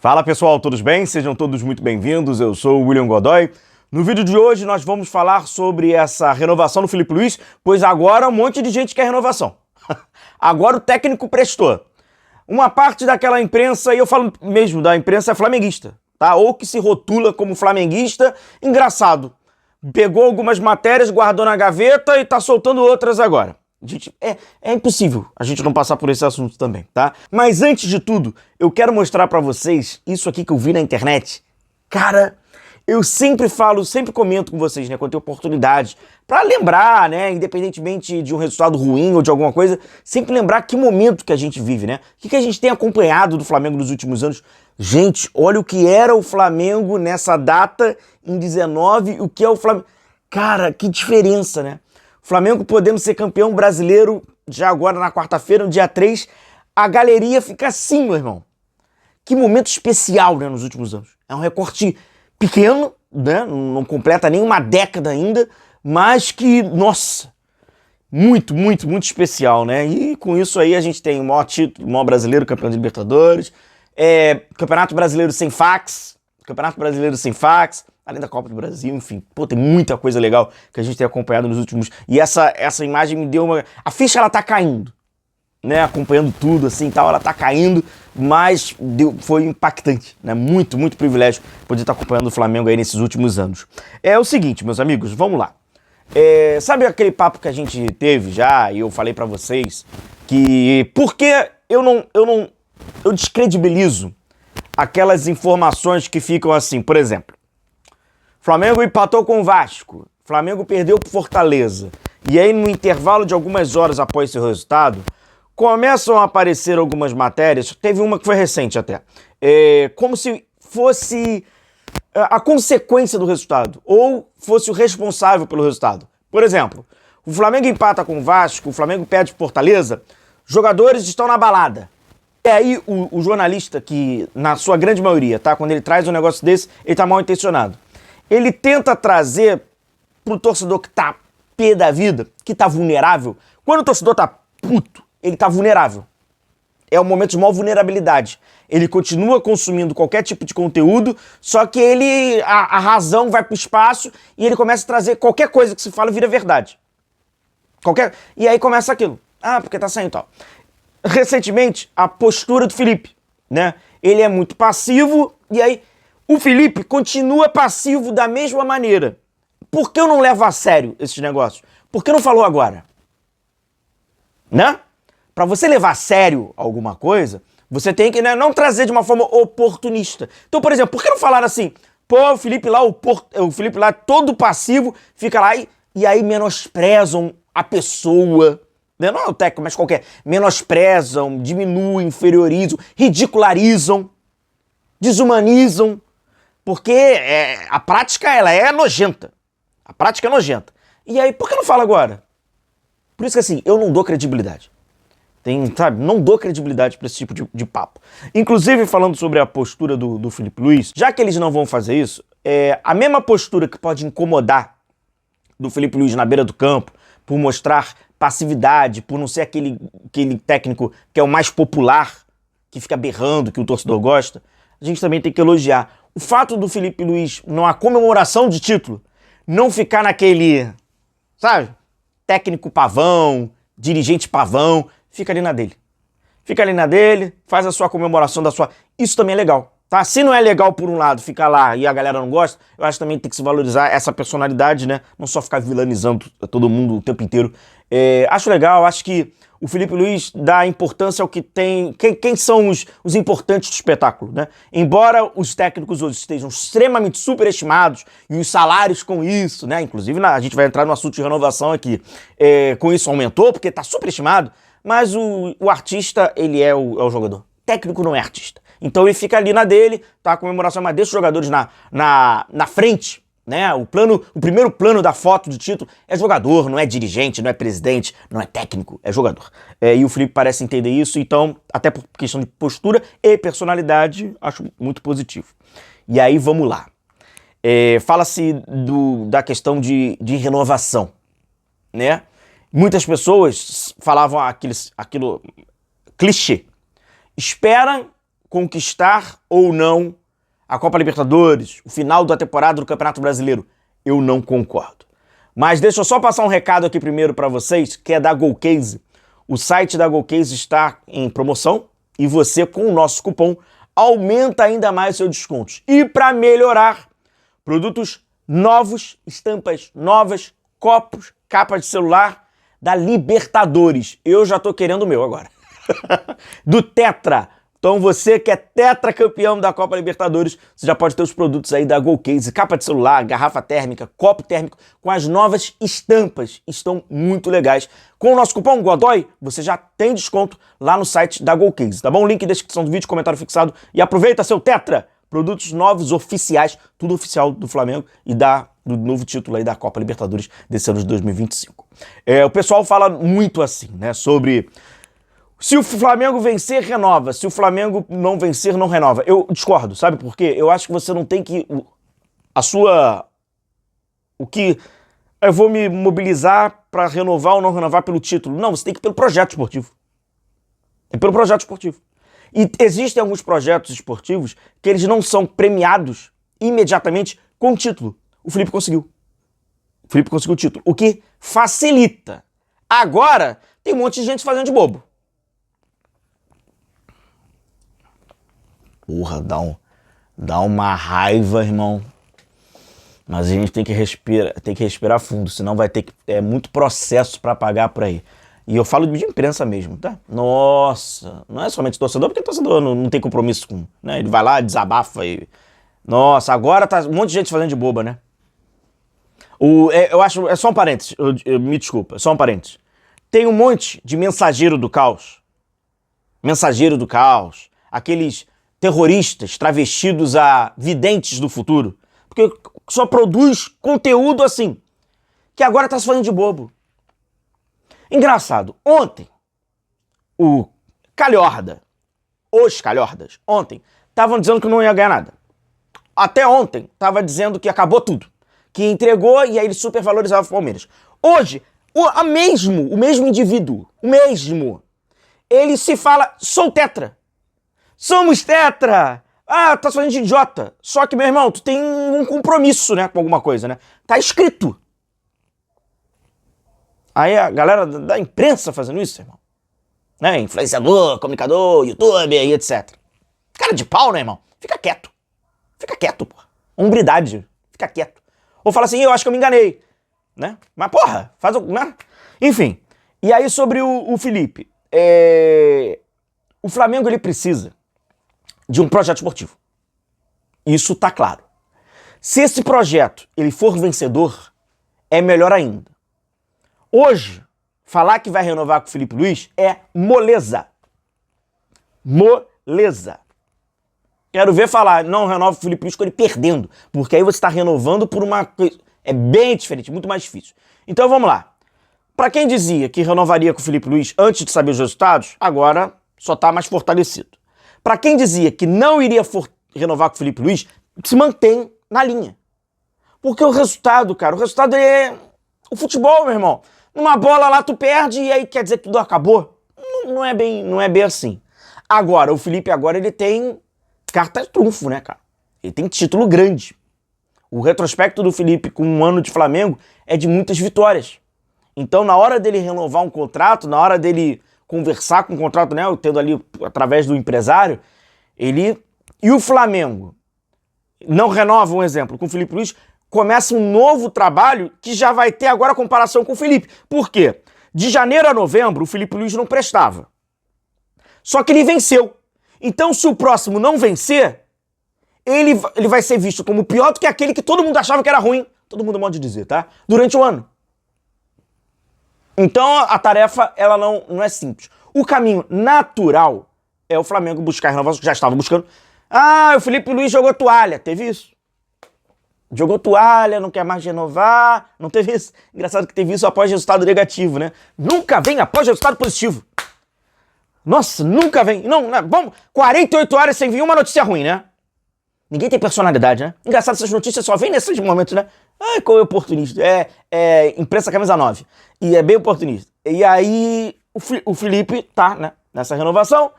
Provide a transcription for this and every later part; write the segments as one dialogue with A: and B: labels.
A: Fala pessoal, todos bem? Sejam todos muito bem-vindos, eu sou o William Godoy. No vídeo de hoje nós vamos falar sobre essa renovação do Filipe Luís, pois agora um monte de gente quer renovação. Agora o técnico prestou. Uma parte daquela imprensa, e eu falo mesmo da imprensa flamenguista, tá? Ou que se rotula como flamenguista, engraçado. Pegou algumas matérias, guardou na gaveta e tá soltando outras agora. Gente, é impossível a gente não passar por esse assunto também, tá? Mas antes de tudo, eu quero mostrar pra vocês isso aqui que eu vi na internet. Cara, eu sempre falo, sempre comento com vocês, né, quando tem oportunidade, pra lembrar, né, independentemente de um resultado ruim ou de alguma coisa, sempre lembrar que momento que a gente vive, né? O que a gente tem acompanhado do Flamengo nos últimos anos. Gente, olha o que era o Flamengo nessa data, em 19, o que é o Flamengo. Cara, que diferença, né? O Flamengo podendo ser campeão brasileiro já agora na quarta-feira, no dia 3, a galeria fica assim, meu irmão. Que momento especial, né, nos últimos anos. É um recorte pequeno, né, não completa nem uma década ainda, mas que, nossa, muito, muito, muito especial, né? E com isso aí a gente tem o maior título, o maior brasileiro, campeão de Libertadores, Campeonato Brasileiro sem fax, além da Copa do Brasil, enfim. Pô, tem muita coisa legal que a gente tem acompanhado nos últimos... E essa imagem me deu uma... A ficha, ela tá caindo, né? Acompanhando tudo, assim, tal, ela tá caindo, mas foi impactante, né? Muito, muito privilégio poder estar acompanhando o Flamengo aí nesses últimos anos. É o seguinte, meus amigos, vamos lá. Sabe aquele papo que a gente teve já, e eu falei pra vocês, que... Por que eu descredibilizo aquelas informações que ficam assim, por exemplo, Flamengo empatou com o Vasco, Flamengo perdeu pro Fortaleza, e aí no intervalo de algumas horas após esse resultado, começam a aparecer algumas matérias, teve uma que foi recente até, como se fosse a consequência do resultado, ou fosse o responsável pelo resultado. Por exemplo, o Flamengo empata com o Vasco, o Flamengo perde pro Fortaleza, jogadores estão na balada. E aí o jornalista, que na sua grande maioria, tá, quando ele traz um negócio desse, ele tá mal intencionado. Ele tenta trazer pro torcedor que tá pé da vida, que tá vulnerável. Quando o torcedor tá puto, ele tá vulnerável. É um momento de maior vulnerabilidade. Ele continua consumindo qualquer tipo de conteúdo, só que a razão vai pro espaço e ele começa a trazer qualquer coisa que se fala vira verdade. E aí começa aquilo. Ah, porque tá saindo e tal. Recentemente, a postura do Felipe, né? Ele é muito passivo e aí o Felipe continua passivo da mesma maneira. Por que eu não levo a sério esses negócios? Por que não falou agora? Né? Pra você levar a sério alguma coisa, você tem que, né, não trazer de uma forma oportunista. Então, por exemplo, por que não falar assim? Pô, o Felipe lá todo passivo, fica lá e aí menosprezam a pessoa. Não é o técnico, mas qualquer. Menosprezam, diminuem, inferiorizam, ridicularizam, desumanizam. Porque a prática, ela é nojenta. A prática é nojenta. E aí, por que não fala agora? Por isso que assim, eu não dou credibilidade. Sabe, não dou credibilidade para esse tipo de papo. Inclusive, falando sobre a postura do Filipe Luís, já que eles não vão fazer isso, a mesma postura que pode incomodar do Filipe Luís na beira do campo, por mostrar passividade, por não ser aquele técnico que é o mais popular, que fica berrando, que o torcedor gosta, a gente também tem que elogiar. O fato do Filipe Luís, numa comemoração de título, não ficar naquele, sabe, técnico pavão, dirigente pavão, fica ali na dele. Fica ali na dele, faz a sua comemoração da sua... Isso também é legal, tá? Se não é legal por um lado ficar lá e a galera não gosta, eu acho que também tem que se valorizar essa personalidade, né? Não só ficar vilanizando todo mundo o tempo inteiro. Acho legal, acho que o Filipe Luís dá importância ao que tem... Quem são os importantes do espetáculo, né? Embora os técnicos hoje estejam extremamente superestimados e os salários com isso, né? Inclusive a gente vai entrar no assunto de renovação aqui. Com isso aumentou porque tá superestimado, mas o artista, ele é o jogador. Técnico não é artista. Então ele fica ali na dele, tá? A comemoração, mas deixa os jogadores na frente, né? O primeiro plano da foto de título é jogador, não é dirigente, não é presidente, não é técnico, é jogador. E o Felipe parece entender isso, então, até por questão de postura e personalidade, acho muito positivo. E aí, vamos lá. Fala-se da questão de renovação, né? Muitas pessoas falavam aquilo clichê. Espera conquistar ou não a Copa Libertadores, o final da temporada do Campeonato Brasileiro. Eu não concordo. Mas deixa eu só passar um recado aqui primeiro para vocês, que é da Golcase. O site da Golcase está em promoção e você, com o nosso cupom, aumenta ainda mais seus descontos. E para melhorar, produtos novos, estampas novas, copos, capa de celular da Libertadores. Eu já tô querendo o meu agora. Do Tetra. Então você que é tetracampeão da Copa Libertadores, você já pode ter os produtos aí da Golcase, capa de celular, garrafa térmica, copo térmico, com as novas estampas. Estão muito legais. Com o nosso cupom Godoy, você já tem desconto lá no site da Golcase, tá bom? Link na descrição do vídeo, comentário fixado. E aproveita, seu Tetra! Produtos novos, oficiais, tudo oficial do Flamengo e do novo título aí da Copa Libertadores desse ano de 2025. O pessoal fala muito assim, né, sobre se o Flamengo vencer, renova. Se o Flamengo não vencer, não renova. Eu discordo, sabe por quê? Eu acho que você não tem que... Eu vou me mobilizar para renovar ou não renovar pelo título. Não, você tem que ir pelo projeto esportivo. É pelo projeto esportivo. E existem alguns projetos esportivos que eles não são premiados imediatamente com título. O Felipe conseguiu. O Felipe conseguiu o título, o que facilita. Agora, tem um monte de gente fazendo de bobo. Porra, dá uma raiva, irmão. Mas a gente tem que respirar fundo, senão vai ter muito processo para pagar por aí. E eu falo de imprensa mesmo, tá? Nossa, não é somente torcedor, porque torcedor não tem compromisso com, né? Ele vai lá, desabafa e... Nossa, agora tá um monte de gente fazendo de boba, né? Eu acho... É só um parênteses, me desculpa, é só um parênteses. Tem um monte de mensageiro do caos. Mensageiro do caos. Aqueles terroristas travestidos a videntes do futuro. Porque só produz conteúdo assim. Que agora tá se fazendo de bobo. Engraçado, ontem, os Calhordas, ontem, estavam dizendo que não ia ganhar nada. Até ontem, estava dizendo que acabou tudo. Que entregou e aí ele supervalorizava o Palmeiras. Hoje, o mesmo indivíduo, ele se fala, sou tetra. Somos tetra. Ah, tá fazendo de idiota. Só que, meu irmão, tu tem um compromisso, né, com alguma coisa, né? Tá escrito. Aí a galera da imprensa fazendo isso, irmão. Né? Influenciador, comunicador, youtuber e etc. Cara de pau, né, irmão? Fica quieto. Fica quieto, pô. Hombridade. Fica quieto. Ou fala assim, eu acho que eu me enganei. Né? Mas, porra, faz o... Né? Enfim. E aí sobre o Felipe. O Flamengo, ele precisa de um projeto esportivo. Isso tá claro. Se esse projeto ele for vencedor, é melhor ainda. Hoje, falar que vai renovar com o Felipe Luiz é moleza. Moleza. Quero ver falar, não renova com o Felipe Luiz com ele perdendo. Porque aí você está renovando por uma coisa... É bem diferente, muito mais difícil. Então vamos lá. Para quem dizia que renovaria com o Felipe Luiz antes de saber os resultados, agora só está mais fortalecido. Para quem dizia que não iria renovar com o Felipe Luiz, se mantém na linha. Porque o resultado, cara, o resultado é o futebol, meu irmão. Numa bola lá tu perde e aí quer dizer que tudo acabou? Não é bem assim. Agora, o Felipe agora ele tem carta de trunfo, né, cara? Ele tem título grande. O retrospecto do Felipe com um ano de Flamengo é de muitas vitórias. Então, na hora dele renovar um contrato, na hora dele conversar com o contrato, né, tendo ali através do empresário, ele... E o Flamengo não renova, um exemplo, com o Felipe Luiz, começa um novo trabalho que já vai ter agora comparação com o Felipe. Por quê? De janeiro a novembro, o Felipe Luiz não prestava. Só que ele venceu. Então, se o próximo não vencer, ele vai ser visto como pior do que aquele que todo mundo achava que era ruim. Todo mundo pode dizer, tá? Durante o ano. Então, a tarefa, ela não é simples. O caminho natural é o Flamengo buscar renovação, que já estava buscando. Ah, o Felipe Luiz jogou toalha. Teve isso. Jogou toalha, não quer mais renovar. Não teve isso. Engraçado que teve isso após resultado negativo, né? Nunca vem após resultado positivo. Nossa, nunca vem. Não, vamos. 48 horas sem vir uma notícia ruim, né? Ninguém tem personalidade, né? Engraçado, essas notícias só vêm nesses momentos, né? Ai, qual é oportunista? Imprensa camisa 9. E é bem oportunista. E aí, o Felipe tá, né, nessa renovação.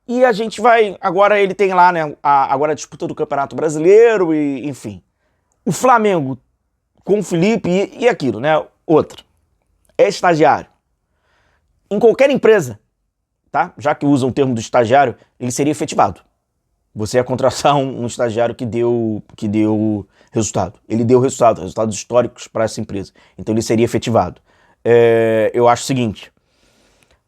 A: E a gente vai... Agora ele tem lá, né, agora a disputa do Campeonato Brasileiro e, enfim. O Flamengo com o Felipe e aquilo, né? Outra. É estagiário. Em qualquer empresa, tá? Já que usam o termo do estagiário, ele seria efetivado. Você ia contratar um estagiário que deu resultado. Ele deu resultados históricos para essa empresa. Então ele seria efetivado. Eu acho o seguinte...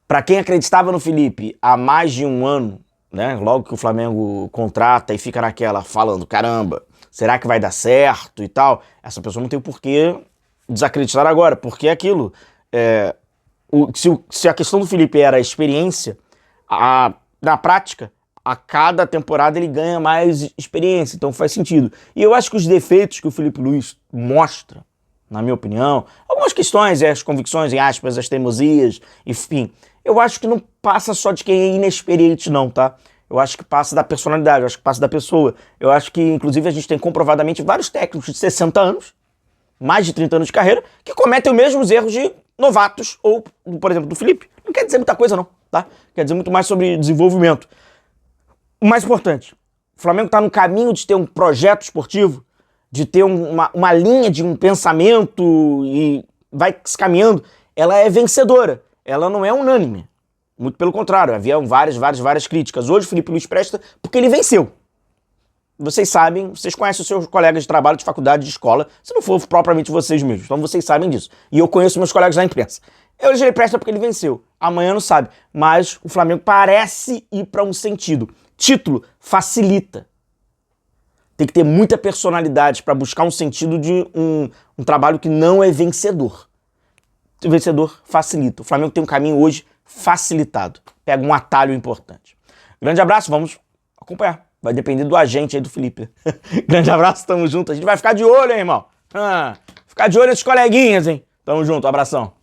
A: Para quem acreditava no Felipe há mais de um ano, né, logo que o Flamengo contrata e fica naquela falando, caramba, será que vai dar certo e tal? Essa pessoa não tem por que desacreditar agora, porque é aquilo. Se a questão do Felipe era a experiência, na prática, a cada temporada ele ganha mais experiência, então faz sentido. E eu acho que os defeitos que o Felipe Luiz mostra, na minha opinião, algumas questões, as convicções, em aspas, as teimosias, enfim, eu acho que não passa só de quem é inexperiente não, tá? Eu acho que passa da personalidade, eu acho que passa da pessoa. Eu acho que, inclusive, a gente tem comprovadamente vários técnicos de 60 anos, mais de 30 anos de carreira, que cometem os mesmos erros de novatos, ou, por exemplo, do Felipe. Não quer dizer muita coisa não, tá? Quer dizer muito mais sobre desenvolvimento. O mais importante, o Flamengo está no caminho de ter um projeto esportivo, de ter uma linha de um pensamento e vai se caminhando, ela é vencedora. Ela não é unânime. Muito pelo contrário, havia várias críticas. Hoje o Felipe Luiz presta porque ele venceu. Vocês sabem, vocês conhecem os seus colegas de trabalho, de faculdade, de escola, se não for propriamente vocês mesmos. Então vocês sabem disso. E eu conheço meus colegas da imprensa. Hoje ele presta porque ele venceu. Amanhã não sabe. Mas o Flamengo parece ir para um sentido. Título facilita. Tem que ter muita personalidade para buscar um sentido de um trabalho que não é vencedor. O vencedor facilita. O Flamengo tem um caminho hoje facilitado. Pega um atalho importante. Grande abraço, vamos acompanhar. Vai depender do agente aí do Felipe. Grande abraço, tamo junto. A gente vai ficar de olho, hein, irmão? Ficar de olho nesses coleguinhas, hein? Tamo junto, abração.